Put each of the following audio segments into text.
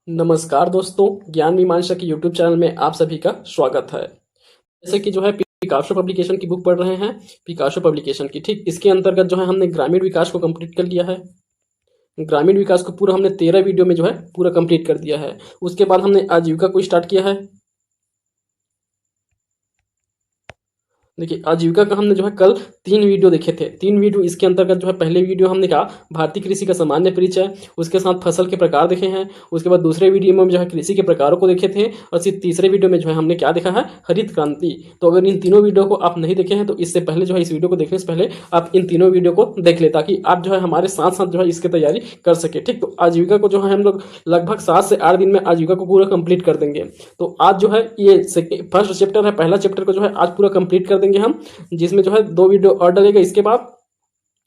नमस्कार दोस्तों, ज्ञान मीमांसा के यूट्यूब चैनल में आप सभी का स्वागत है। जैसे कि जो है पिकासो पब्लिकेशन की बुक पढ़ रहे हैं, पिकासो पब्लिकेशन की, ठीक इसके अंतर्गत जो है हमने ग्रामीण विकास को कंप्लीट कर लिया है। ग्रामीण विकास को पूरा हमने 13 वीडियो में जो है पूरा कंप्लीट कर दिया है। उसके बाद हमने आजीविका को स्टार्ट किया है। देखिए आजीविका का हमने जो है कल 3 वीडियो देखे थे। 3 वीडियो इसके अंतर्गत जो है पहले वीडियो हमने कहा भारतीय कृषि का सामान्य परिचय, उसके साथ फसल के प्रकार देखे हैं। उसके बाद दूसरे वीडियो में जो है कृषि के प्रकारों को देखे थे और सिर्फ तीसरे वीडियो में जो है हमने क्या देखा है, हरित क्रांति। तो अगर इन तीनों वीडियो को आप नहीं देखे हैं तो इससे पहले जो है इस वीडियो को देखने से पहले आप इन तीनों वीडियो को देख ले, ताकि आप जो है हमारे साथ साथ जो है इसकी तैयारी कर सके। ठीक, तो आजीविका को जो है हम लोग लगभग 7 से 8 दिन में आजीविका को पूरा कंप्लीट कर देंगे। तो आज जो है ये फर्स्ट चैप्टर है, पहला चैप्टर को जो है आज पूरा कंप्लीट कर देंगे हम, जिसमें जो है 2 वीडियो और डलेगा इसके बाद।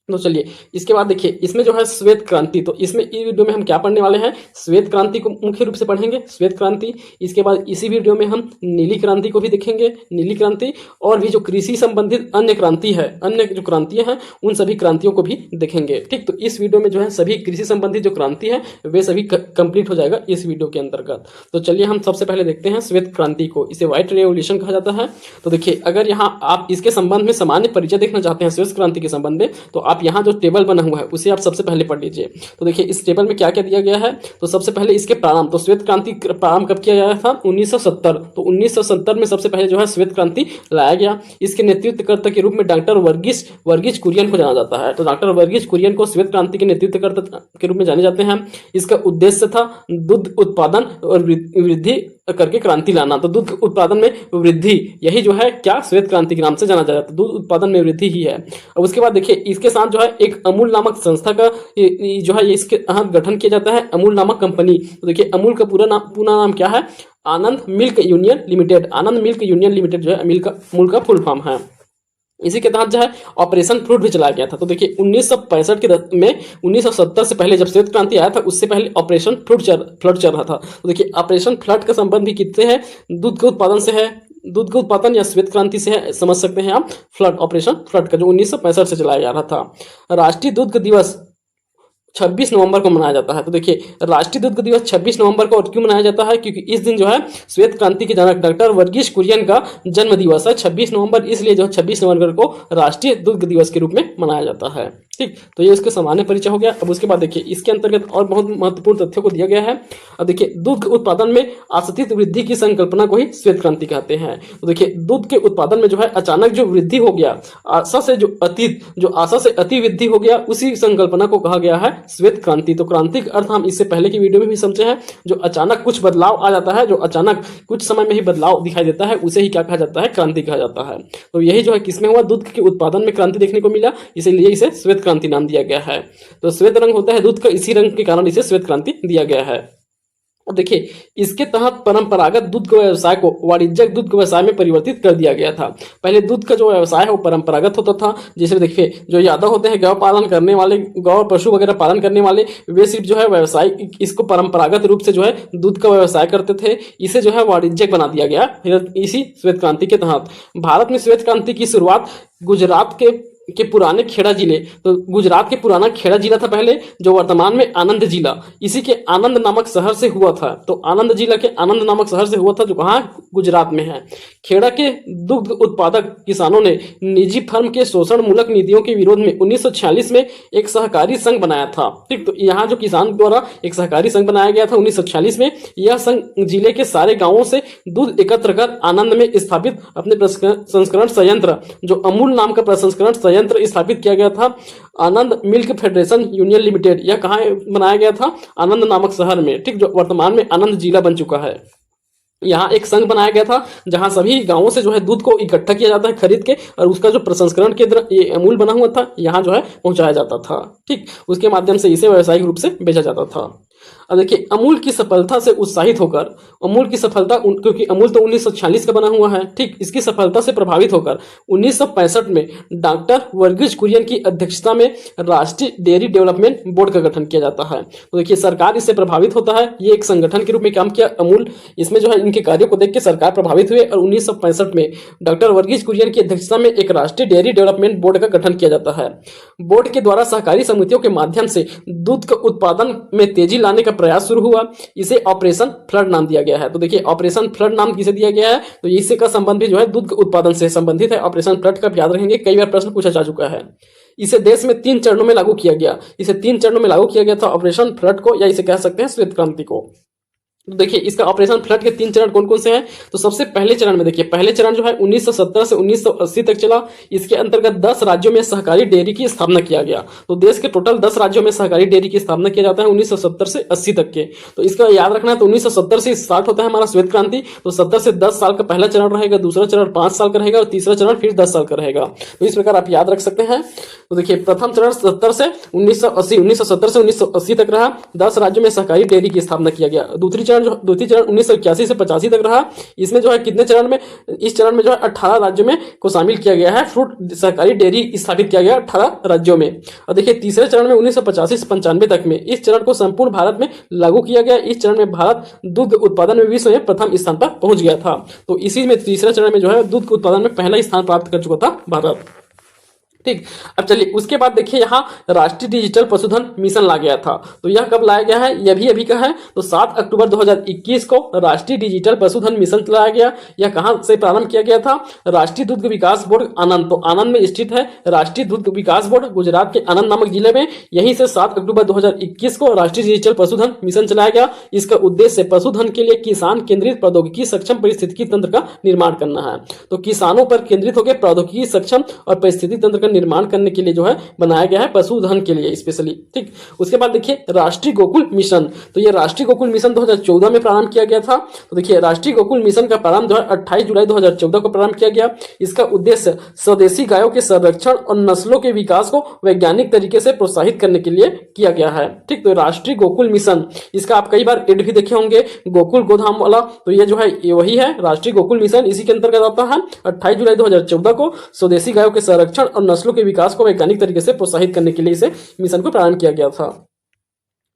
तो चलिए इसके बाद देखिए इसमें जो है श्वेत क्रांति, तो इसमें इस वीडियो में हम क्या पढ़ने वाले हैं, श्वेत क्रांति को मुख्य रूप से पढ़ेंगे, श्वेत क्रांति। इसके बाद इसी वीडियो में हम नीली क्रांति को भी देखेंगे, नीली क्रांति, और भी जो कृषि संबंधित अन्य क्रांति है, अन्य जो क्रांतियां हैं उन सभी क्रांतियों को भी देखेंगे। ठीक, तो इस वीडियो में जो है सभी कृषि संबंधित जो क्रांति है वे सभी कंप्लीट हो जाएगा इस वीडियो के अंतर्गत। तो चलिए हम सबसे पहले देखते हैं श्वेत क्रांति को, इसे व्हाइट रेवोल्यूशन कहा जाता है। तो देखिए अगर यहाँ आप इसके संबंध में सामान्य परिचय देखना चाहते हैं श्वेत क्रांति के संबंध में, तो आप यहाँ जो टेबल बना हुआ है उसे आप सबसे पहले पढ़ लीजिए। तो देखिए इस टेबल में क्या क्या दिया गया है। तो सबसे पहले इसके प्रारंभ, तो श्वेत क्रांति प्रारंभ कब किया गया था, 1970। तो 1970 में सबसे पहले जो है श्वेत क्रांति लाया गया। इसके नेतृत्वकर्ता के रूप में डॉक्टर वर्गीस कुरियन को जाना जाता है। तो डॉक्टर वर्गीस कुरियन को श्वेत क्रांति के नेतृत्वकर्ता के रूप में जाने जाते हैं। इसका उद्देश्य था दूध उत्पादन और वृद्धि करके क्रांति लाना। तो दूध उत्पादन में वृद्धि, यही जो है क्या श्वेत क्रांति के नाम से जाना जाता है। तो दूध उत्पादन में वृद्धि ही है। और उसके बाद देखिए इसके साथ जो है एक अमूल नामक संस्था का जो है इसके गठन किया जाता है, अमूल नामक कंपनी। तो देखिए अमूल का पूरा नाम क्या है, आनंद मिल्क यूनियन लिमिटेड। आनंद मिल्क यूनियन लिमिटेड जो है अमूल का फुल फॉर्म है। इसी के तहत जो है ऑपरेशन फ्लड भी चलाया गया था। तो देखिए 1965 के में 1970 से पहले जब श्वेत क्रांति आया था उससे पहले ऑपरेशन फ्लड चल रहा था। तो देखिए ऑपरेशन फ्लड का संबंध भी किससे है, दूध के उत्पादन से है, दूध के उत्पादन या श्वेत क्रांति से है, समझ सकते हैं आप। फ्लड, ऑपरेशन फ्लड का जो 1965 से चलाया जा रहा था। राष्ट्रीय दूध दिवस 26 नवंबर को मनाया जाता है। तो देखिए राष्ट्रीय दूध दिवस 26 नवंबर को और क्यों मनाया जाता है, क्योंकि इस दिन जो है श्वेत क्रांति के जनक डॉक्टर वर्गीस कुरियन का जन्म दिवस है 26 नवंबर, इसलिए जो 26 नवंबर को राष्ट्रीय दूध दिवस के रूप में मनाया जाता है। ठीक, तो ये उसके सामान्य परिचय हो गया। अब उसके बाद देखिए इसके अंतर्गत और बहुत महत्वपूर्ण तथ्यों को दिया गया है। अब देखिए दूध के उत्पादन में आशातीत वृद्धि की संकल्पना को ही श्वेत क्रांति कहते हैं। तो देखिए दूध के उत्पादन में जो है अचानक जो वृद्धि हो गया, आशा से अति वृद्धि हो गया, उसी संकल्पना को कहा गया है श्वेत क्रांति। तो क्रांति का अर्थ हम इससे पहले की वीडियो में भी समझे हैं, जो अचानक कुछ बदलाव आ जाता है, जो अचानक कुछ समय में ही बदलाव दिखाई देता है, उसे ही क्या कहा जाता है, क्रांति कहा जाता है। तो यही जो है किसमें हुआ, दूध के उत्पादन में क्रांति देखने को मिला, इसीलिए इसे श्वेत क्रांति नाम दिया गया है। तो श्वेत रंग होता है दूध का, इसी रंग के कारण इसे श्वेत क्रांति दिया गया है। और देखिए इसके तहत परंपरागत दूध के व्यवसाय को वाणिज्यिक दूध के व्यवसाय में परिवर्तित कर दिया गया था। पहले दूध का जो व्यवसाय है वो परंपरागत होता था। जैसे देखिए जो यादव होते हैं, गौ पालन करने वाले, गौ पशु वगैरह पालन करने वाले, वे सिर्फ जो है व्यवसाय इसको परंपरागत रूप से जो है दूध का व्यवसाय करते थे। इसे जो है वाणिज्यिक बना दिया गया इसी श्वेत क्रांति के तहत। भारत में श्वेत क्रांति की शुरुआत गुजरात के पुराने खेड़ा जिले, तो गुजरात के पुराना खेड़ा जिला था पहले, जो वर्तमान में आनंद जिला, इसी के आनंद नामक शहर से हुआ था। तो आनंद जिला के आनंद नामक शहर से हुआ था, जो कहाँ, गुजरात में है। खेड़ा के दुग्ध उत्पादक किसानों ने निजी फर्म के शोषण मूलक नीतियों के विरोध में 1946 में एक सहकारी संघ बनाया था। ठीक, तो यहाँ जो किसान द्वारा एक सहकारी संघ बनाया गया था 1946 में, यह संघ जिले के सारे गांवों से दूध एकत्र कर आनंद में स्थापित अपने प्रसंस्करण संयंत्र, जो अमूल नाम का प्रसंस्करण संयंत्र स्थापित किया गया था, आनंद मिल्क फेडरेशन यूनियन लिमिटेड। यह कहाँ बनाया गया था, आनंद नामक शहर में। ठीक, जो वर्तमान में आनंद जिला बन चुका है। यहाँ एक संघ बनाया गया था जहां सभी गांवों से जो है दूध को इकट्ठा किया जाता है खरीद के, और उसका जो प्रसंस्करण केंद्र ये अमूल बना हुआ था, यहाँ जो है पहुंचाया जाता था। ठीक, उसके माध्यम से इसे व्यावसायिक रूप से बेचा जाता था। अब देखिए अमूल की सफलता से उत्साहित होकर, अमूल की सफलता, क्योंकि अमूल तो 1946 का बना हुआ है। ठीक, इसकी सफलता से प्रभावित होकर 1965 में डॉक्टर वर्गीस कुरियन की अध्यक्षता में राष्ट्रीय डेयरी डेवलपमेंट बोर्ड का गठन किया जाता है। तो देखिए सरकार इससे प्रभावित होता है, ये एक संगठन के रूप में काम किया अमूल। इसमें जो है इनके कार्यों को देख के सरकार प्रभावित हुए और 1965 में डॉक्टर वर्गीस कुरियन की अध्यक्षता में एक राष्ट्रीय डेयरी डेवलपमेंट बोर्ड का गठन किया जाता है। बोर्ड के द्वारा सहकारी समितियों के माध्यम से दूध का उत्पादन में तेजी लाने का प्रयास शुरू हुआ, इसे ऑपरेशन फ्लड नाम दिया गया है। तो देखिए ऑपरेशन फ्लड नाम किसे दिया गया है, तो इससे का संबंध भी जो है दूध उत्पादन से संबंधित है। ऑपरेशन फ्लड का याद रखेंगे, कई बार प्रश्न पूछा जा चुका है। इसे देश में 3 चरणों में लागू किया गया, इसे 3 चरणों में लागू किया गया था ऑपरेशन फ्लड को, या इसे कह सकते हैं श्वेत क्रांति को। तो देखिए इसका ऑपरेशन फ्लड के 3 चरण कौन कौन से हैं, तो सबसे पहले चरण में देखिए, पहले चरण जो है 1970 से 1980 तक चला। इसके अंतर्गत 10 राज्यों में सहकारी डेयरी की स्थापना किया गया। तो देश के टोटल 10 राज्यों में सहकारी डेयरी की स्थापना किया जाता है 1970 से 80 तक के। तो इसका याद रखना है, तो 1970 से स्टार्ट होता है हमारा श्वेत क्रांति। तो 70 से 10 साल का पहला चरण रहेगा, दूसरा चरण 5 साल का रहेगा और तीसरा चरण फिर 10 साल का रहेगा। तो इस प्रकार आप याद रख सकते हैं। तो देखिए प्रथम चरण 70 से 1980, 1970 से 1980 तक रहा, 10 राज्यों में सहकारी डेयरी की स्थापना किया गया। द्वितीय चरण 1981 से 85 तक रहा। इसमें जो है कितने चरण में, इस चरण में जो है 18 राज्यों में को शामिल किया गया है, फ्रूट सहकारी डेयरी स्थापित किया गया 18 राज्यों में। और देखिए तीसरे चरण में 1985 से 95 तक में, इस चरण को संपूर्ण भारत में लागू किया गया। इस चरण में भारत दूध उत्पादन में विश्व में प्रथम स्थान पर पहुंच गया था। तो इसी में तीसरे चरण में जो है दूध उत्पादन में पहला स्थान प्राप्त कर चुका था भारत। ठीक, अब चलिए उसके बाद देखिए यहाँ राष्ट्रीय डिजिटल पशुधन मिशन ला गया था। तो यह कब लाया गया है, यह भी अभी का है। तो 7 अक्टूबर 2021 को राष्ट्रीय डिजिटल पशुधन मिशन चलाया गया। यह कहां से प्रारंभ किया गया था, राष्ट्रीय दुग्ध विकास बोर्ड आनंद, तो आनंद में स्थित है राष्ट्रीय दुग्ध विकास बोर्ड, गुजरात के आनंद नामक जिले में। यहीं से 7 अक्टूबर 2021 को राष्ट्रीय डिजिटल पशुधन मिशन चलाया गया। इसका उद्देश्य पशुधन के लिए किसान केंद्रित प्रौद्योगिकी सक्षम पारिस्थितिकी तंत्र का निर्माण करना है। तो किसानों पर केंद्रित होकर प्रौद्योगिकी सक्षम और पारिस्थितिकी तंत्र का निर्माण करने के लिए जो है बनाया गया है, पशुधन के लिए स्पेशली। ठीक, उसके बाद देखिए राष्ट्रीय गोकुल मिशन। तो ये राष्ट्रीय गोकुल मिशन 2014 में प्रारंभ किया गया था। तो देखिए राष्ट्रीय गोकुल मिशन का प्रारंभ जो है 28 जुलाई 2014 को प्रारंभ किया गया। इसका उद्देश्य स्वदेशी गायों के संरक्षण और नस्लों के विकास को वैज्ञानिक तरीके से प्रोत्साहित करने के लिए किया गया है। ठीक, तो राष्ट्रीय गोकुल मिशन, इसका आप कई बार एड भी देखे होंगे, गोकुल गोधाम वाला। तो ये जो है ये वही है राष्ट्रीय गोकुल मिशन, इसी के अंतर्गत आता है। 28 जुलाई 2014 को स्वदेशी गायों के संरक्षण और नस्लों के विकास को वैज्ञानिक तरीके से प्रोत्साहित करने के लिए इसे मिशन को प्रारंभ किया गया था।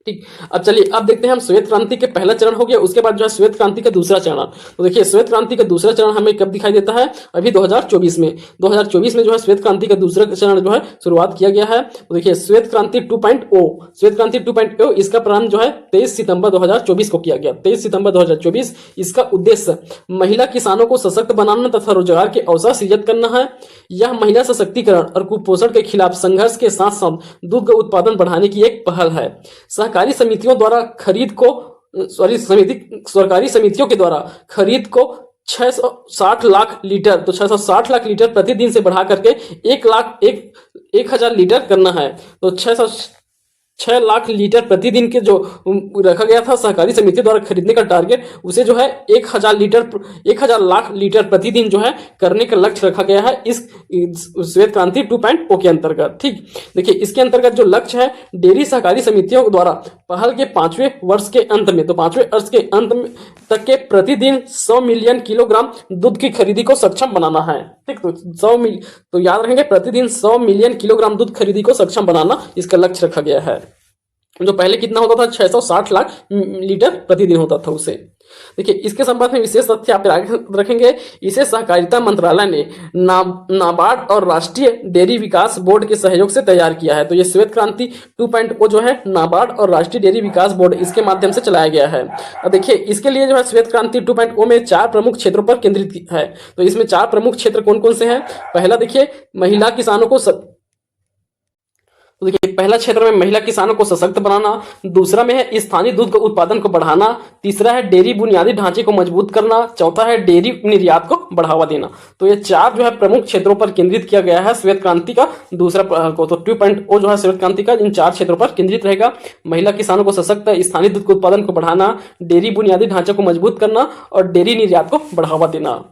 ठीक, अब चलिए अब देखते हैं हम श्वेत क्रांति के पहला चरण हो गया, उसके बाद जो है श्वेत क्रांति का दूसरा चरण। तो देखिए श्वेत क्रांति का दूसरा चरण हमें कब दिखाई देता है, अभी 2024 में। 2024 में जो है श्वेत क्रांति का दूसरा चरण जो है शुरुआत किया गया है। तो देखिए श्वेत क्रांति 2.0, श्वेत क्रांति 2.0 इसका प्रारंभ जो है 23 सितंबर 2024 को किया गया। 23 सितंबर 2024। इसका उद्देश्य महिला किसानों को सशक्त बनाना तथा रोजगार के अवसर सृजित करना है। यह महिला सशक्तिकरण और कुपोषण के खिलाफ संघर्ष के साथ साथ दुग्ध उत्पादन बढ़ाने की एक पहल है। सहकारी समितियों द्वारा खरीद को सरकारी समितियों के द्वारा खरीद को 660 लाख लीटर, तो 660 लाख लीटर प्रतिदिन से बढ़ा करके 1,000 लीटर करना है। तो 6 लाख लीटर प्रतिदिन के जो रखा गया था सहकारी समिति द्वारा खरीदने का टारगेट, उसे जो है 1,000 लाख लीटर प्रतिदिन जो है करने का लक्ष्य रखा गया है इस श्वेत क्रांति 2.0 के अंतर्गत। ठीक, देखिए इसके अंतर्गत जो लक्ष्य है, डेयरी सहकारी समितियों द्वारा पहल के 5वें वर्ष के अंत में, तो 5वें वर्ष के अंत में तक के प्रतिदिन 100 मिलियन किलोग्राम दूध की खरीदी को सक्षम बनाना है। ठीक, तो याद रखेंगे प्रतिदिन 100 मिलियन किलोग्राम दूध खरीदी को सक्षम बनाना इसका लक्ष्य रखा गया है। जो पहले कितना होता था, 660 लाख लीटर प्रतिदिन होता था उसे। देखिए इसके संबंध में विशेष तथ्य आप रखेंगे, इसे सहकारिता मंत्रालय ने नाबार्ड और राष्ट्रीय डेयरी विकास बोर्ड के सहयोग से तैयार किया है। तो ये श्वेत क्रांति 2.0 जो है नाबार्ड और राष्ट्रीय डेयरी विकास बोर्ड इसके माध्यम से चलाया गया है। और देखिए इसके लिए जो है श्वेत क्रांति 2.0 में 4 प्रमुख क्षेत्रों पर केंद्रित है। तो इसमें 4 प्रमुख क्षेत्र कौन कौन से हैं, पहला देखिए महिला किसानों को तो देखिए पहला क्षेत्र में महिला किसानों को सशक्त बनाना, दूसरा में है स्थानीय दूध उत्पादन को बढ़ाना, तीसरा है डेयरी बुनियादी ढांचे को मजबूत करना, चौथा है डेयरी निर्यात को बढ़ावा देना। तो ये 4 जो है प्रमुख क्षेत्रों पर केंद्रित किया गया है श्वेत क्रांति का दूसरा को। तो 2.0 जो है श्वेत क्रांति का इन 4 क्षेत्रों पर केंद्रित रहेगा। महिला किसानों को सशक्त, स्थानीय दूध उत्पादन को बढ़ाना, डेयरी बुनियादी ढांचे को मजबूत करना और डेयरी निर्यात को बढ़ावा देना।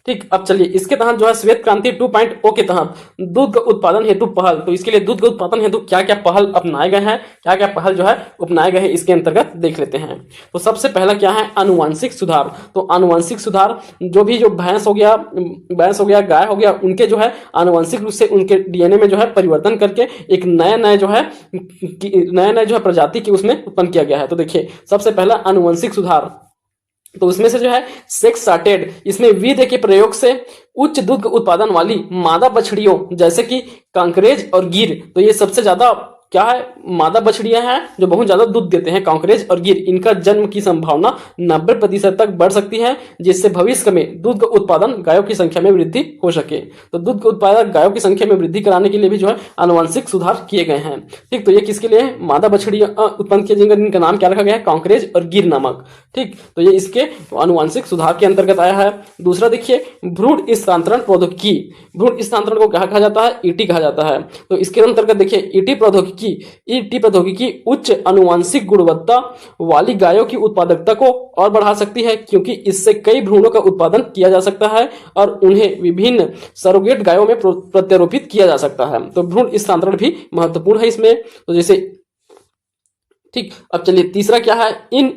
ठीक, अब चलिए इसके तहत जो है श्वेत क्रांति 2.0 के तहत दूध उत्पादन हेतु पहल, तो इसके लिए दूध उत्पादन हेतु क्या क्या पहल अपनाए गए हैं, क्या क्या पहल जो है अपनाए गए हैं, इसके अंतर्गत देख लेते हैं। तो सबसे पहला क्या है, आनुवांशिक सुधार। तो आनुवांशिक सुधार जो भैंस हो गया, गाय हो गया, उनके जो है आनुवांशिक रूप से उनके डीएनए में जो है परिवर्तन करके एक नया जो है प्रजाति की उसमें उत्पन्न किया गया है। तो देखिए सबसे पहला आनुवांशिक सुधार, तो उसमें से जो है सेक्स सॉर्टेड, इसमें विधि के प्रयोग से उच्च दूध उत्पादन वाली मादा बछड़ियों जैसे कि कांकरेज और गिर, तो ये सबसे ज्यादा क्या है, मादा बछड़ियां हैं जो बहुत ज्यादा दूध देते हैं, कांकरेज और गिर, इनका जन्म की संभावना 90% तक बढ़ सकती है, जिससे भविष्य में दूध का उत्पादन गायों की संख्या में वृद्धि हो सके। तो दूध का उत्पादन गायों की संख्या में वृद्धि कराने के लिए भी जो है आनुवंशिक सुधार किए गए हैं। ठीक, तो ये किसके लिए है, मादा बछड़ियां उत्पन्न किए जाएंगे, इनका नाम क्या रखा गया है, कांकरेज और गिर नामक। ठीक, तो ये इसके आनुवंशिक सुधार के अंतर्गत आया है। दूसरा देखिए, भ्रूण स्थानांतरण प्रौद्योगिकी। भ्रूण स्थानांतरण को कहा जाता है, ईटी कहा जाता है। तो इसके अंतर्गत देखिए, ईटी प्रौद्योगिकी उच्च आनुवंशिक गुणवत्ता वाली गायों की उत्पादकता को और बढ़ा सकती है, क्योंकि इससे कई भ्रूणों का उत्पादन किया जा सकता है और उन्हें विभिन्न सरोगेट गायों में प्रत्यारोपित किया जा सकता है। तो भ्रूण स्थानांतरण भी महत्वपूर्ण है इसमें। तो जैसे ठीक, अब चलिए तीसरा क्या है, इन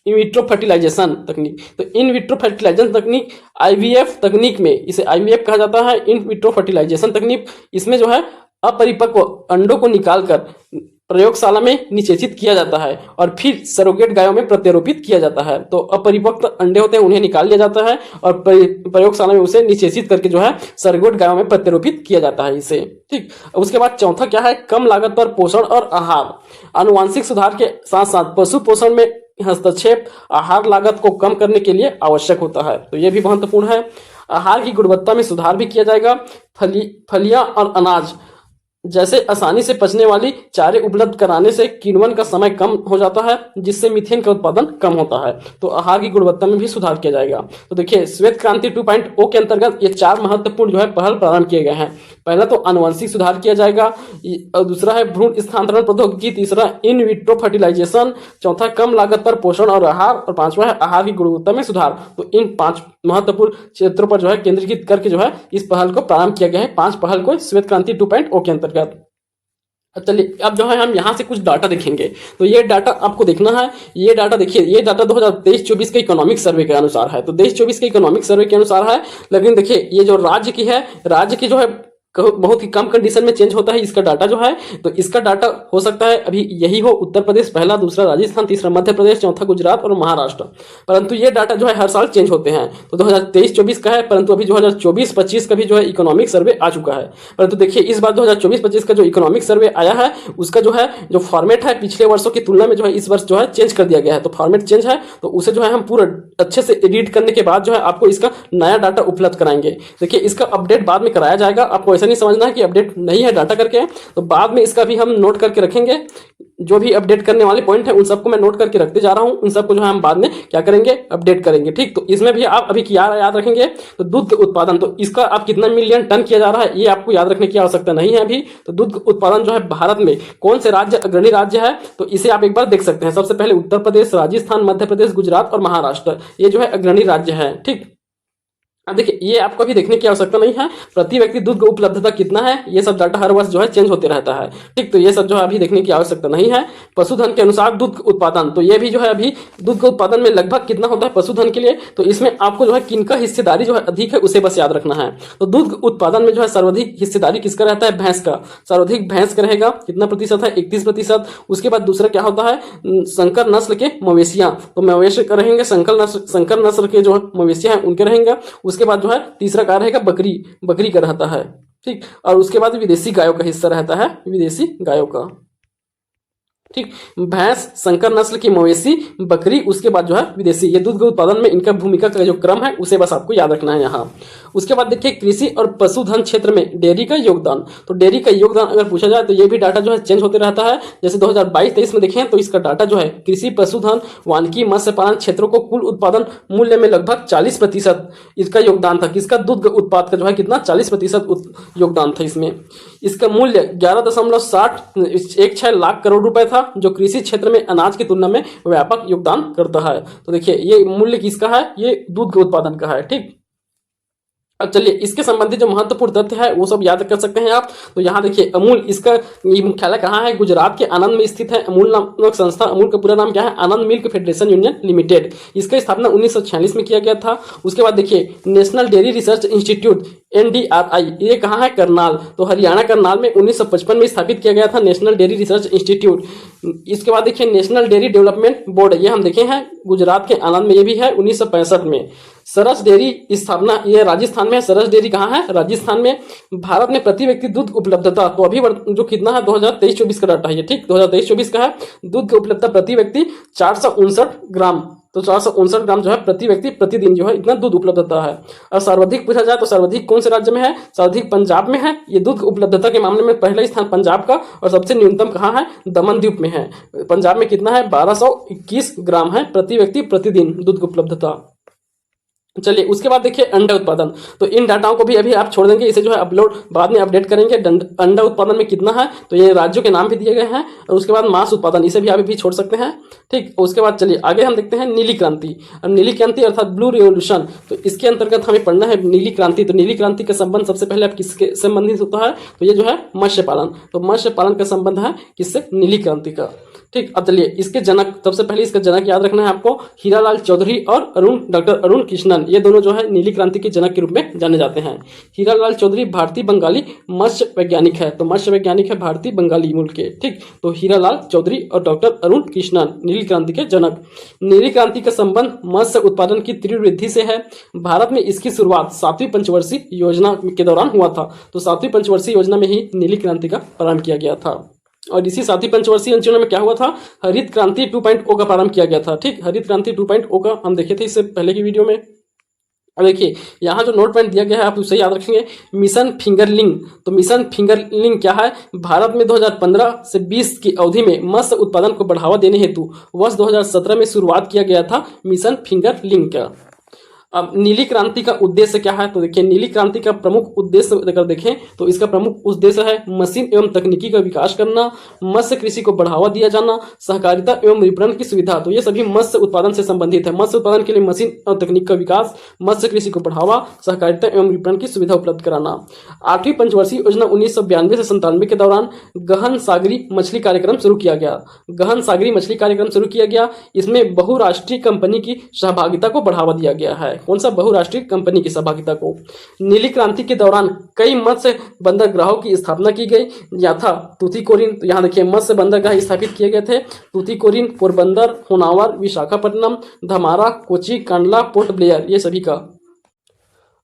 विट्रो फर्टिलाइजेशन तकनीक। तो इन विट्रो फर्टिलाइजेशन तकनीक आईवीएफ तकनीक में, इसे आईवीएफ कहा जाता है, इन विट्रो फर्टिलाइजेशन तकनीक। इसमें जो है अपरिपक्व अंडों को निकालकर प्रयोगशाला में निषेचित किया जाता है और फिर सरोगेट गायों में प्रत्यारोपित किया जाता है। तो अपरिपक्व अंडे होते हैं, उन्हें निकाल लिया जाता है और प्रयोगशाला में उसे निषेचित करके जो है सरोगेट गायों में प्रत्यारोपित किया जाता है इसे। ठीक, उसके बाद चौथा क्या है, कम लागत पर पोषण और आहार। आनुवांशिक सुधार के साथ साथ पशु पोषण में हस्तक्षेप आहार लागत को कम करने के लिए आवश्यक होता है। तो यह भी महत्वपूर्ण है। आहार की गुणवत्ता में सुधार भी किया जाएगा। फलियां और अनाज जैसे आसानी से पचने वाली चारे उपलब्ध कराने से किण्वन का समय कम हो जाता है, जिससे मीथेन का उत्पादन कम होता है। तो आहार की गुणवत्ता में भी सुधार किया जाएगा। तो देखिए, श्वेत क्रांति 2.0 के अंतर्गत ये 4 महत्वपूर्ण जो है पहल प्रारंभ किए गए हैं। पहला तो आनुवंशिक सुधार किया जाएगा, और दूसरा है भ्रूण स्थानांतरण प्रौद्योगिकी, तीसरा इन विट्रो फर्टिलाइजेशन, चौथा कम लागत पर पोषण और आहार, और पांचवा है आहार की गुणवत्ता में सुधार। तो इन 5 महत्वपूर्ण क्षेत्रों पर जो है केंद्रीकृत करके जो है इस पहल को प्रारंभ किया गया है, 5 पहल को श्वेत क्रांति 2.0 के अंतर्गत। चलिए अब जो है हम यहाँ से कुछ डाटा देखेंगे। तो ये डाटा आपको देखना है। ये डाटा देखिए, ये डाटा 2023-24 के इकोनॉमिक सर्वे के अनुसार है। तो 23-24 के इकोनॉमिक सर्वे के अनुसार है, लेकिन देखिए ये जो राज्य की है, राज्य की जो है बहुत ही कम कंडीशन में चेंज होता है इसका डाटा जो है। तो इसका डाटा हो सकता है अभी यही हो, उत्तर प्रदेश पहला, दूसरा राजस्थान, तीसरा मध्य प्रदेश, चौथा गुजरात और महाराष्ट्र। परंतु ये डाटा जो है हर साल चेंज होते हैं। तो 2023-24 का है, परंतु अभी 2024-25 का भी जो है इकोनॉमिक सर्वे आ चुका है। परंतु देखिए इस बार 2024-25 का जो इकोनॉमिक सर्वे आया है, उसका जो है जो फॉर्मेट है पिछले वर्षों की तुलना में जो है इस वर्ष जो है चेंज कर दिया गया है। तो फॉर्मेट चेंज है, तो उसे जो है हम पूरा अच्छे से एडिट करने के बाद जो है आपको इसका नया डाटा उपलब्ध कराएंगे। देखिए इसका अपडेट बाद में कराया जाएगा। आपको ऐसा नहीं समझना है कि अपडेट नहीं है डाटा करके, तो बाद में इसका भी हम नोट करके रखेंगे। जो भी अपडेट करने वाले पॉइंट है उन सबको मैं नोट करके रखते जा रहा हूं, उन सबको जो है हम बाद में क्या करेंगे, अपडेट करेंगे। ठीक, तो इसमें भी आप अभी क्या याद रखेंगे, तो दूध के उत्पादन, तो इसका आप कितना मिलियन टन किया जा रहा है ये आपको याद रखने की आवश्यकता नहीं है अभी। तो दूध उत्पादन जो है भारत में कौन से राज्य अग्रणी राज्य है, तो इसे आप एक बार देख सकते हैं। सबसे पहले उत्तर प्रदेश, राजस्थान, मध्य प्रदेश, गुजरात और महाराष्ट्र, ये जो है अग्रणी राज्य है। ठीक, अब देखिए ये आपको भी देखने की आवश्यकता नहीं है। प्रति व्यक्ति दूध की उपलब्धता कितना है, ये सब डाटा हर वर्ष जो है चेंज होते रहता है। ठीक, तो ये सब जो है अभी देखने की आवश्यकता नहीं है। पशुधन के अनुसार दूध उत्पादन, तो ये भी जो है अभी दूध के उत्पादन में लगभग कितना होता है पशुधन के लिए, तो इसमें आपको जो है किनका हिस्सेदारी जो है अधिक है उसे बस याद रखना है। तो दूध उत्पादन में जो है सर्वाधिक हिस्सेदारी किसका रहता है, भैंस का। सर्वाधिक भैंस का रहेगा, कितना प्रतिशत है, 31%। उसके बाद दूसरा क्या होता है, संकर नस्ल के मवेशियां, तो मवेशी का रहेंगे संकर नस्ल के जो मवेशियां हैं उनके रहेंगे। उसके बाद जो है तीसरा क्या रहेगा, बकरी का रहता है। ठीक, और उसके बाद विदेशी गायों का हिस्सा रहता है, विदेशी गायों का। ठीक, भैंस, संकर नस्ल की मवेशी, बकरी, उसके बाद जो है विदेशी, ये दूध के उत्पादन में इनका भूमिका का जो क्रम है उसे बस आपको याद रखना है यहाँ। उसके बाद देखिए कृषि और पशुधन क्षेत्र में डेयरी का योगदान। तो डेयरी का योगदान अगर पूछा जाए तो ये भी डाटा जो है चेंज होते रहता है। जैसे 2022-23 में देखें तो इसका डाटा जो है कृषि, पशुधन, वानिकी, मत्स्य पालन क्षेत्रों को कुल उत्पादन मूल्य में लगभग 40% इसका योगदान था। किसका, दूध उत्पाद का जो है कितना, 40% योगदान था इसमें। इसका मूल्य 11.16 लाख करोड़ रुपए था, जो कृषि क्षेत्र में अनाज की तुलना में व्यापक योगदान करता है। तो देखिए ये मूल्य किसका है, ये दूध के उत्पादन का है। ठीक, अब चलिए इसके संबंधित जो महत्वपूर्ण तथ्य है वो सब याद कर सकते हैं आप। तो यहाँ देखिए अमूल, इसका ये मुख्यालय कहाँ है, गुजरात के आनंद में स्थित है। अमूल नामक संस्था, अमूल का पूरा नाम क्या है, आनंद मिल्क फेडरेशन यूनियन लिमिटेड। इसका स्थापना 1946 में किया गया था। उसके बाद देखिए national dairy research institute NDRI, ये कहाँ है, करनाल, तो हरियाणा करनाल में 1955 में स्थापित किया गया था नेशनल डेयरी रिसर्च इंस्टीट्यूट। इसके बाद देखिए नेशनल डेयरी डेवलपमेंट बोर्ड, ये हम देखे हैं गुजरात के आनंद में, ये भी है 1965 में। सरस डेयरी स्थापना, ये राजस्थान में है। सरस डेयरी कहाँ है? राजस्थान में। भारत में प्रति व्यक्ति दूध उपलब्धता, तो अभी जो कितना है 2023-24 का डाटा है ये, ठीक, 2023-24 का है। दूध की उपलब्धता प्रति व्यक्ति 459 ग्राम, तो 459 ग्राम जो है प्रति व्यक्ति प्रतिदिन जो है इतना दूध उपलब्धता है। और सर्वाधिक पूछा जाए तो सर्वाधिक कौन से राज्य में है? सर्वाधिक पंजाब में है। ये दूध उपलब्धता के मामले में पहला स्थान पंजाब का, और सबसे न्यूनतम कहाँ है? दमन द्वीप में है। पंजाब में कितना है? 1221 ग्राम है प्रति व्यक्ति प्रतिदिन दूध की उपलब्धता। चलिए उसके बाद देखिए अंडा उत्पादन, तो इन डाटाओं को भी अभी आप छोड़ देंगे, इसे जो है अपलोड बाद में अपडेट करेंगे। अंडा उत्पादन में कितना है, तो ये राज्यों के नाम भी दिए गए हैं। और उसके बाद मांस उत्पादन, इसे भी आप अभी छोड़ सकते हैं, ठीक। उसके बाद चलिए आगे हम देखते हैं नीली क्रांति। अब नीली क्रांति अर्थात ब्लू रिवोल्यूशन, तो इसके अंतर्गत हमें पढ़ना है नीली क्रांति। तो नीली क्रांति का संबंध सबसे पहले आप किसके संबंधित होता है, तो ये जो है मत्स्य पालन, तो मत्स्य पालन का संबंध है किससे? नीली क्रांति का, ठीक। अब चलिए इसके जनक, सबसे पहले इसका जनक याद रखना है आपको, हीरालाल चौधरी और डॉक्टर अरुण कृष्णन, ये दोनों जो है नीली क्रांति के जनक के रूप में जाने जाते हैं। हीरालाल चौधरी भारतीय बंगाली मत्स्य वैज्ञानिक है, तो मत्स्य वैज्ञानिक है भारतीय बंगाली मूल के, ठीक। तो हीरालाल चौधरी और डॉक्टर अरुण कृष्णन नीली क्रांति के जनक। नीली क्रांति का संबंध मत्स्य उत्पादन की तीव्र वृद्धि से है। भारत में इसकी शुरुआत 7वीं पंचवर्षीय योजना के दौरान हुआ था, तो 7वीं पंचवर्षीय योजना में ही नीली क्रांति का प्रारंभ किया गया था। और इसी 7वीं पंचवर्षीय योजना में क्या हुआ था? हरित क्रांति 2.0 का प्रारंभ किया गया था, ठीक। हरित क्रांति 2.0 का हम देखे थे इससे पहले की वीडियो में। अब देखिए यहाँ जो नोट पॉइंट दिया गया है आप उसे याद रखेंगे, मिशन फिंगरलिंग। तो मिशन फिंगरलिंग क्या है? भारत में 2015 से 20 की अवधि में मत्स्य उत्पादन को बढ़ावा देने हेतु वर्ष 2017 में शुरुआत किया गया था मिशन फिंगरलिंग का। अब नीली क्रांति का उद्देश्य क्या है, तो देखिए नीली क्रांति का प्रमुख उद्देश्य अगर देखें तो इसका प्रमुख उद्देश्य है मशीन एवं तकनीकी का विकास करना, मत्स्य कृषि को बढ़ावा दिया जाना, सहकारिता एवं विपणन की सुविधा, तो ये सभी मत्स्य उत्पादन से संबंधित है। मत्स्य उत्पादन के लिए मशीन और तकनीक का विकास, मत्स्य कृषि को बढ़ावा, सहकारिता एवं विपणन की सुविधा उपलब्ध कराना। 8वीं पंचवर्षीय योजना 1992 से 97 के दौरान गहन सागरी मछली कार्यक्रम शुरू किया गया। गहन सागरी मछली कार्यक्रम शुरू किया गया, इसमें बहुराष्ट्रीय कंपनी की सहभागिता को बढ़ावा दिया गया है। कौन सा? बहुराष्ट्रीय कंपनी की सहभागिता को। नीली क्रांति के दौरान कई मत्स्य बंदरगाहों की स्थापना की गई, यथा तूतीकोरिन, तो यहाँ देखिए मत्स्य बंदरगाह स्थापित किए गए थे, तूतीकोरिन, पोरबंदर, होनावर, विशाखापट्टनम, धमारा, कोची, कांडला, पोर्ट ब्लेयर, ये सभी का।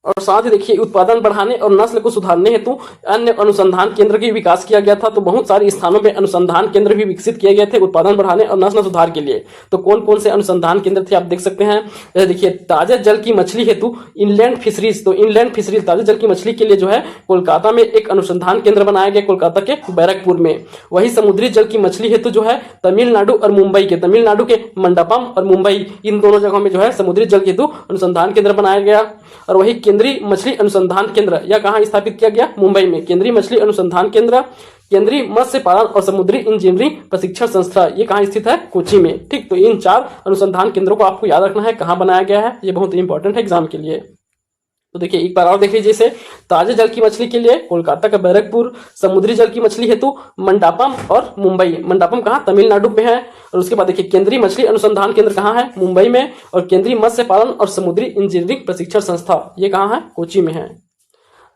और साथ ही देखिए उत्पादन बढ़ाने और नस्ल को सुधारने हेतु अन्य अनुसंधान केंद्र की विकास किया गया था। तो बहुत सारे स्थानों में अनुसंधान केंद्र भी विकसित किए गए थे उत्पादन बढ़ाने और नस्ल सुधार के लिए। तो कौन कौन से अनुसंधान केंद्र थे आप देख सकते हैं। जैसे देखिए ताजे जल की मछली हेतु इनलैंड फिशरीज, तो इनलैंड फिशरीज ताजे जल की मछली के लिए जो है कोलकाता में एक अनुसंधान केंद्र बनाया गया, कोलकाता के बैरकपुर में। वही समुद्री जल की मछली हेतु जो है तमिलनाडु और मुंबई के, तमिलनाडु के मंडपम और मुंबई, इन दोनों जगहों में जो है समुद्री जल हेतु अनुसंधान केंद्र बनाया गया। और वही केंद्रीय मछली अनुसंधान केंद्र, यह कहाँ स्थापित किया गया? मुंबई में। केंद्रीय मछली अनुसंधान केंद्र, केंद्रीय मत्स्य पालन और समुद्री इंजीनियरिंग प्रशिक्षण संस्था, ये कहाँ स्थित है? कोची में, ठीक। तो इन 4 अनुसंधान केंद्रों को आपको याद रखना है, कहाँ बनाया गया है, ये बहुत इंपॉर्टेंट है एग्जाम के लिए। तो देखिए एक बार और देख लीजिए, जैसे ताजे जल की मछली के लिए कोलकाता का बैरकपुर, समुद्री जल की मछली हेतु मंडापम और मुंबई। मंडापम कहाँ? तमिलनाडु में है। और उसके बाद देखिए केंद्रीय मछली अनुसंधान केंद्र कहाँ है? मुंबई में। और केंद्रीय मत्स्य पालन और समुद्री इंजीनियरिंग प्रशिक्षण संस्था, ये कहाँ है? कोची में है।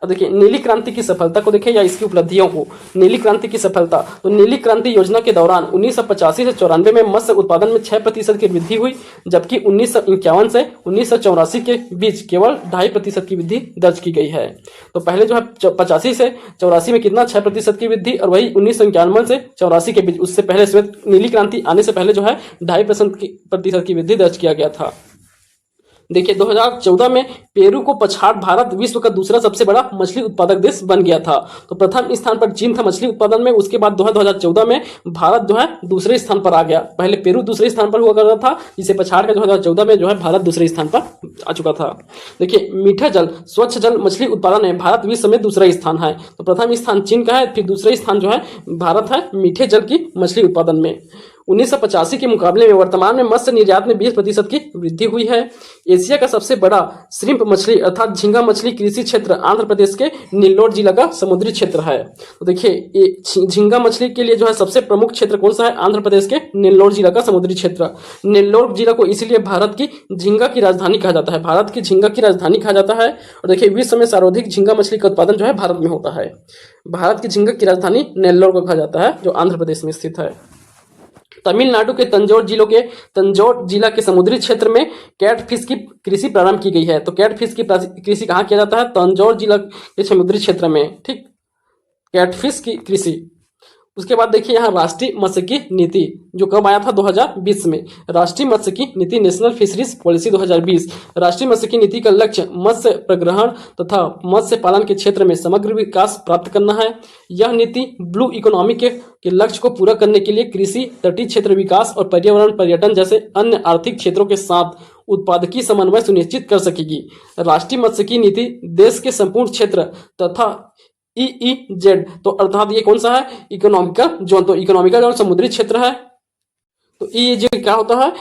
अब देखिए नीली क्रांति की सफलता को देखिए या इसकी उपलब्धियों को। नीली क्रांति की सफलता, तो नीली क्रांति योजना के दौरान 1985 से 94 में मत्स्य उत्पादन में 6% की वृद्धि हुई, जबकि 1951 से 1984 के बीच केवल 2.5% की वृद्धि दर्ज की गई है। तो पहले जो है 85 से 84 में कितना? 6% की वृद्धि, और वही 1951 से 84 के बीच, उससे पहले श्वेत नीली क्रांति आने से पहले जो है 2.5% की वृद्धि दर्ज किया गया था। देखिए 2014 में पेरू को पछाड़ भारत विश्व का दूसरा सबसे बड़ा मछली उत्पादक देश बन गया था। तो प्रथम स्थान पर चीन था मछली उत्पादन में, उसके बाद 2014 में भारत जो है दूसरे स्थान पर आ गया। पहले पेरू दूसरे स्थान पर हुआ करता था, जिसे पछाड़ कर 2014 में जो है भारत दूसरे स्थान पर आ चुका था। देखिए मीठा जल स्वच्छ जल मछली उत्पादन में भारत विश्व में दूसरा स्थान है। तो प्रथम स्थान चीन का है, फिर दूसरा स्थान जो है भारत है मीठे जल की मछली उत्पादन में। 1985 के मुकाबले में वर्तमान में मत्स्य निर्यात में 20% की वृद्धि हुई है। एशिया का सबसे बड़ा श्रिम्प मछली अर्थात झींगा मछली कृषि क्षेत्र आंध्र प्रदेश के नेल्लोर जिला का समुद्री क्षेत्र है। तो देखिए ये झींगा मछली के लिए जो है सबसे प्रमुख क्षेत्र कौन सा है? आंध्र प्रदेश के नेल्लोर जिला का समुद्री क्षेत्र। नेल्लोर जिला को इसीलिए भारत की झींगा की राजधानी कहा जाता है, भारत की झींगा की राजधानी कहा जाता है। और देखिए विश्व में सर्वाधिक झींगा मछली का उत्पादन जो है भारत में होता है। भारत की झींगा की राजधानी नेल्लोर को कहा जाता है, जो आंध्र प्रदेश में स्थित है। तमिलनाडु के तंजौर जिला के समुद्री क्षेत्र में कैटफिश की कृषि प्रारंभ की गई है। तो कैटफिश की कृषि कहाँ किया जाता है? तंजौर जिला के समुद्री क्षेत्र में, ठीक, कैटफिश की कृषि। उसके बाद देखिए यहाँ राष्ट्रीय मत्स्यिकी नीति जो कब आया था? 2020 में। राष्ट्रीय मत्स्यिकी नीति, नेशनल फिशरीज पॉलिसी 2020। राष्ट्रीय मत्स्यिकी नीति का लक्ष्य मत्स्य प्रग्रहण तथा मत्स्य पालन के क्षेत्र में समग्र विकास प्राप्त करना है। यह नीति ब्लू इकोनॉमी के लक्ष्य को पूरा करने के लिए कृषि, तटीय क्षेत्र विकास और पर्यावरण पर्यटन जैसे अन्य आर्थिक क्षेत्रों के साथ उत्पादकीय समन्वय सुनिश्चित कर सकेगी। राष्ट्रीय मत्स्यिकी नीति देश के संपूर्ण क्षेत्र तथा EEZ, तो अर्थात ये कौन सा है? Economical zone. तो इकोनॉमिकल जोन समुद्री क्षेत्र है। तो EEZ क्या होता है?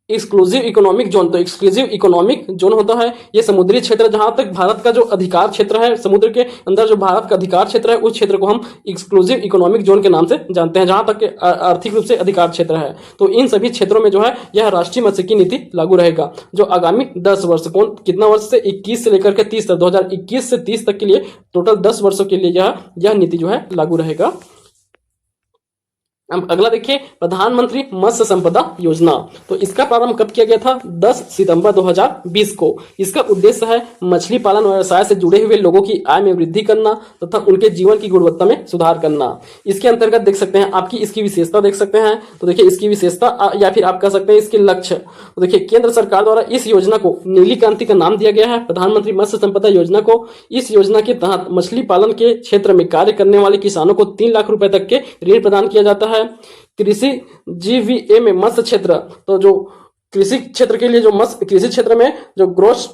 Exclusive economic zone. तो एक्सक्लूसिव इकोनॉमिक जोन होता है ये समुद्री क्षेत्र जहां तक भारत का जो अधिकार क्षेत्र है, समुद्र के अंदर जो भारत का अधिकार क्षेत्र है, उस क्षेत्र को हम एक्सक्लूसिव इकोनॉमिक जोन के नाम से जानते हैं, जहां तक आर्थिक रूप से अधिकार क्षेत्र है। तो इन सभी क्षेत्रों में जो है यह राष्ट्रीय मत्स्यिकी नीति लागू रहेगा, जो आगामी 10 वर्ष, कितना वर्ष से 21 से लेकर के 30 तक, 2021 से 30 तक के लिए टोटल 10 वर्षों के लिए यह नीति जो है लागू रहेगा। अब अगला देखिए, प्रधानमंत्री मत्स्य संपदा योजना। तो इसका प्रारंभ कब किया गया था? 10 सितंबर 2020 को। इसका उद्देश्य है मछली पालन व्यवसाय से जुड़े हुए लोगों की आय में वृद्धि करना तथा उनके जीवन की गुणवत्ता में सुधार करना। इसके अंतर्गत देख सकते हैं आपकी इसकी विशेषता देख सकते हैं। तो देखिए इसकी विशेषता या फिर आप कह सकते हैं इसके लक्ष्य। तो देखिए केंद्र सरकार द्वारा इस योजना को नीली क्रांति का नाम दिया गया है, प्रधानमंत्री मत्स्य संपदा योजना को। इस योजना के तहत मछली पालन के क्षेत्र में कार्य करने वाले किसानों को 3 लाख रुपए तक के ऋण प्रदान किया जाता है। कृषि GVA में मत्स्य क्षेत्र, तो जो कृषि क्षेत्र के लिए जो मत्स्य कृषि क्षेत्र में जो ग्रोस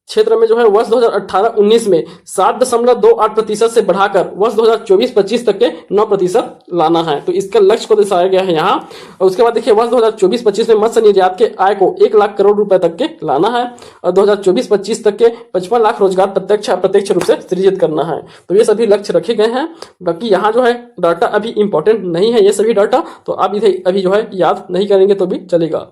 क्षेत्र में जो है वर्ष 2018-19 में 7.28% से बढ़ाकर वर्ष 2024-25 तक के 9% लाना है। तो इसका लक्ष्य को दर्शाया गया है यहाँ। और उसके बाद देखिए वर्ष 2024-25 में मत्स्य निर्यात के आय को 1 लाख करोड़ रुपए तक के लाना है और 2024-25 तक के 55 लाख रोजगार प्रत्यक्ष रूप से सृजित करना है। तो ये सभी लक्ष्य रखे गए हैं। बाकी यहाँ जो है डाटा अभी इंपॉर्टेंट नहीं है ये सभी डाटा, तो आप इधर अभी जो है याद नहीं करेंगे तो भी चलेगा।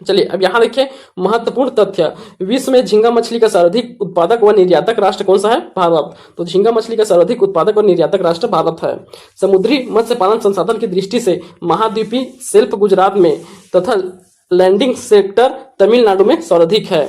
चलिए अब यहाँ देखिए महत्वपूर्ण तथ्य। विश्व में झींगा मछली का सर्वाधिक उत्पादक व निर्यातक राष्ट्र कौन सा है? भारत। तो झींगा मछली का सर्वाधिक उत्पादक और निर्यातक राष्ट्र भारत है। समुद्री मत्स्य पालन संसाधन की दृष्टि से महाद्वीपीय शिल्प गुजरात में तथा लैंडिंग सेक्टर तमिलनाडु में सर्वाधिक है।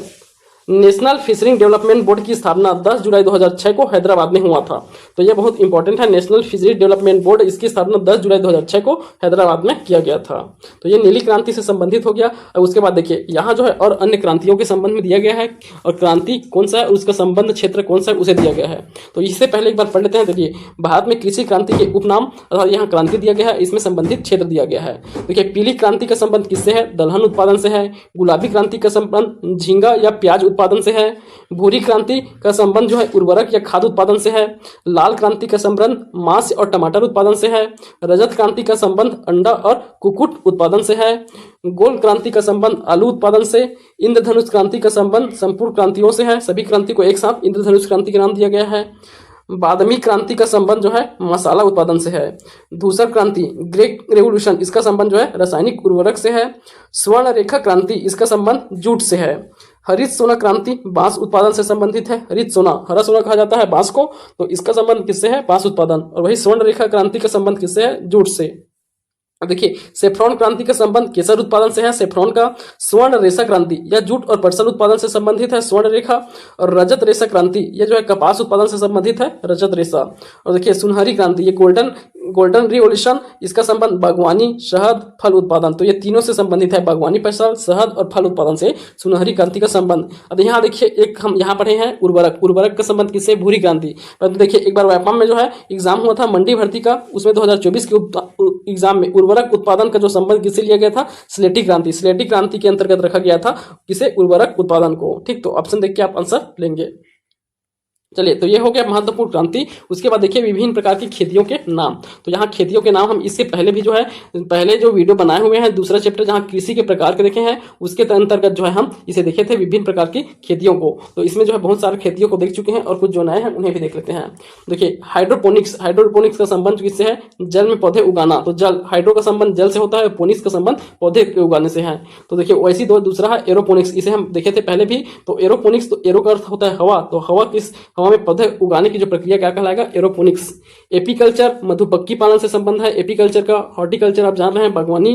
नेशनल फिशरिंग डेवलपमेंट बोर्ड की स्थापना 10 जुलाई 2006 को हैदराबाद में हुआ था। तो यह बहुत इंपॉर्टेंट है। नेशनल फिशरी डेवलपमेंट बोर्ड, इसकी स्थापना 10 जुलाई 2006 को हैदराबाद में किया गया था। तो ये नीली क्रांति से संबंधित हो गया। और उसके बाद देखिए यहाँ जो है और अन्य क्रांतियों के संबंध में दिया गया है, और क्रांति कौन सा है उसका संबंध क्षेत्र कौन सा है उसे दिया गया है। तो इससे पहले एक बार पढ़ लेते हैं। देखिए भारत में कृषि क्रांति के उपनाम अर्थात यहाँ क्रांति दिया गया है, इसमें संबंधित क्षेत्र दिया गया है। देखिए पीली क्रांति का संबंध किससे है? दलहन उत्पादन से है। गुलाबी क्रांति का संबंध झींगा या प्याज उत्पादन से है। भूरी क्रांति का संबंध जो है उर्वरक या खाद्य उत्पादन से है। लाल क्रांति का संबंध मांस और टमाटर उत्पादन से है। रजत क्रांति का संबंध अंडा और कुक्कुट उत्पादन से है। गोल्ड क्रांति का संबंध आलू उत्पादन से। इंद्रधनुष क्रांति का संबंध संपूर्ण क्रांतियों से है। सभी क्रांति को एक साथ इंद्रधनुष क्रांति का नाम दिया गया है। बादामी क्रांति का संबंध जो है मसाला उत्पादन से है। धूसर क्रांति ग्रेट रेवोल्यूशन, इसका संबंध जो है रासायनिक उर्वरक से है। स्वर्ण रेखा क्रांति, इसका संबंध जूट से है। हरित सोना क्रांति बांस उत्पादन से संबंधित है। हरित सोना, हरा सोना कहा जाता है बांस को, तो इसका संबंध किससे है? बांस उत्पादन। और वही स्वर्ण रेखा क्रांति का संबंध किससे है? जूट से। देखिए सेफ्रॉन क्रांति का संबंध केसर उत्पादन से है। सेफ्रॉन का स्वर्ण रेशा क्रांति या जूट और पटसन उत्पादन से संबंधित है स्वर्ण रेखा। और रजत रेशा क्रांति यह जो है कपास उत्पादन से संबंधित है रजत रेशा। और देखिए सुनहरी क्रांति, ये गोल्डन रिवोल्यूशन, इसका संबंध बागवानी, शहद, फल उत्पादन, तो ये तीनों से संबंधित है। बागवानी, फसल, शहद और फल उत्पादन से सुनहरी क्रांति का संबंध। अब यहाँ देखिए एक हम यहाँ पढ़े हैं उर्वरक का संबंध किससे? भूरी क्रांति। परंतु देखिए एक बार व्यापम में जो है एग्जाम हुआ था मंडी भर्ती का, उसमें 2024 के एग्जाम में उर्वरक उत्पादन का जो संबंध किससे लिया गया था? स्लेटी क्रांति के अंतर्गत रखा गया था किसे? उर्वरक उत्पादन को। ठीक, तो ऑप्शन देख के आप आंसर लेंगे। चलिए तो ये हो गया महत्वपूर्ण क्रांति। उसके बाद देखिए विभिन्न प्रकार की खेतियों के नाम। तो यहाँ खेतियों के नाम हम इसके पहले भी जो है पहले जो वीडियो बनाए हुए हैं, दूसरा चैप्टर जहाँ कृषि के प्रकार के देखे हैं उसके अंतर्गत जो है हम इसे देखे थे विभिन्न प्रकार की खेतियों को। तो इसमें जो है बहुत सारे खेतियों को देख चुके हैं और कुछ जो नए हैं उन्हें भी देख लेते हैं। देखिए हाइड्रोपोनिक्स का संबंध किससे है? जल में पौधे उगाना। तो जल, हाइड्रो का संबंध जल से होता है, पोनिक्स का संबंध पौधे के उगाने से है। तो देखिए वैसी दूसरा है एरोपोनिक्स, इसे हम देखे थे पहले भी। तो एरोपोनिक्स, तो एरो का अर्थ होता है हवा, तो हवा में पौधे उगाने की जो प्रक्रिया क्या कहलाएगा, एरोपोनिक्स। एपीकल्चर मधुमक्खी पालन से संबंध है एपीकल्चर का। हॉर्टिकल्चर आप जान रहे हैं बागवानी।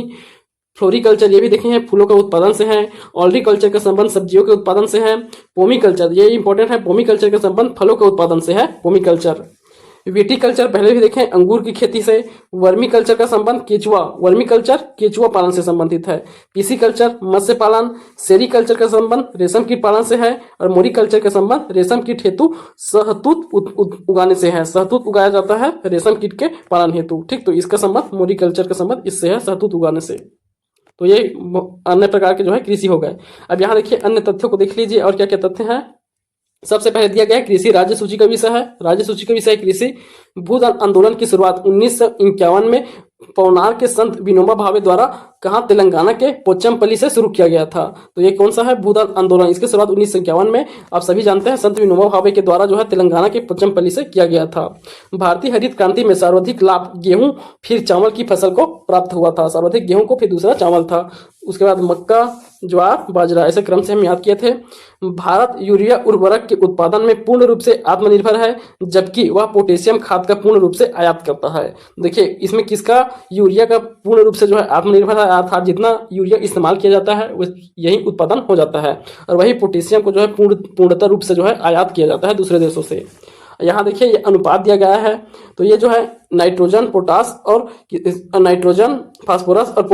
फ्लोरिकल्चर ये भी देखे हैं फूलों का उत्पादन से है। ऑलरिकल्चर का संबंध सब्जियों के उत्पादन से है। पोमीकल्चर ये इंपॉर्टेंट है, पोमीकल्चर का संबंध फलों के उत्पादन से है, पोमीकल्चर। विटिकल्चर पहले भी देखें अंगूर की खेती से। वर्मीकल्चर का संबंध केचुआ, वर्मीकल्चर केचुआ पालन से संबंधित है। पीसीकल्चर मत्स्य पालन। सेरीकल्चर का संबंध रेशम कीट पालन से है। और मोरिकल्चर का संबंध रेशम कीट हेतु शहतूत उगाने से है। शहतूत उगाया जाता है रेशम कीट के पालन हेतु, ठीक। तो इसका संबंध मोरिकल्चर का संबंध इससे है, शहतूत उगाने से। तो ये अन्य प्रकार के जो है कृषि हो गए। अब यहाँ देखिए अन्य तथ्यों को देख लीजिए और क्या क्या तथ्य हैं। सबसे पहले दिया गया है कृषि राज्य सूची का विषय है। राज्य सूची का विषय है कृषि। भूदान आंदोलन की शुरुआत 1951 में पवनार के संत विनोबा भावे द्वारा कहा, तेलंगाना के पोचमपल्ली से शुरू किया गया था। तो ये कौन सा है, भूदान आंदोलन। इसकी शुरुआत 1951 में आप सभी जानते हैं संत विनोबा भावे के द्वारा जो है तेलंगाना के पोचमपल्ली से किया गया था। भारतीय हरित क्रांति में सर्वाधिक लाभ गेहूं फिर चावल की फसल को प्राप्त हुआ था। सर्वाधिक गेहूं को, फिर दूसरा चावल था। उसके बाद मक्का, ज्वार, बाजरा, ऐसे क्रम से हम याद किए थे। भारत यूरिया उर्वरक के उत्पादन में पूर्ण रूप से आत्मनिर्भर है, जबकि वह पोटेशियम खाद का पूर्ण रूप से आयात करता है। देखिए इसमें किसका, यूरिया का पूर्ण रूप से जो है आत्मनिर्भर है, अर्थात जितना यूरिया इस्तेमाल किया जाता है यही उत्पादन हो जाता है। और वही पोटेशियम को जो है पूर्णतः रूप से जो है आयात किया जाता है दूसरे देशों से। यहाँ देखिए ये अनुपात दिया गया है। तो ये जो है नाइट्रोजन, पोटास और नाइट्रोजन, फास्फोरस और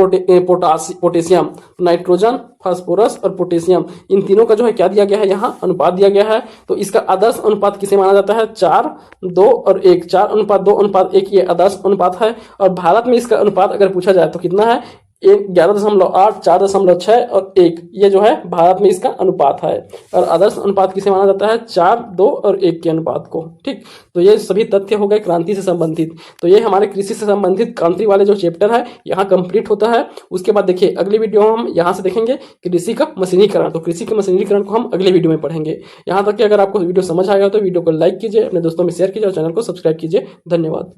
पोटेशियम। नाइट्रोजन, फास्फोरस और पोटेशियम, इन तीनों का जो है क्या दिया गया है, यहाँ अनुपात दिया गया है। तो इसका आदर्श अनुपात किसे माना जाता है, 4:2:1। 4:2:1 ये आदर्श अनुपात है। और भारत में इसका अनुपात अगर पूछा जाए तो कितना है, 11.8, 4.6 और 1, ये जो है भारत में इसका अनुपात है। और आदर्श अनुपात किसे माना जाता है, 4:2:1 के अनुपात को, ठीक। तो ये सभी तथ्य हो गए क्रांति से संबंधित। तो ये हमारे कृषि से संबंधित क्रांति वाले जो चैप्टर है यहाँ कंप्लीट होता है। उसके बाद देखिए अगली वीडियो हम यहाँ से देखेंगे कृषि का मशीनीकरण। तो कृषि के मशीनीकरण को हम अगले वीडियो में पढ़ेंगे। यहाँ तक कि अगर आपको वीडियो समझ आएगा तो वीडियो को लाइक कीजिए, अपने दोस्तों में शेयर कीजिए और चैनल को सब्सक्राइब कीजिए। धन्यवाद।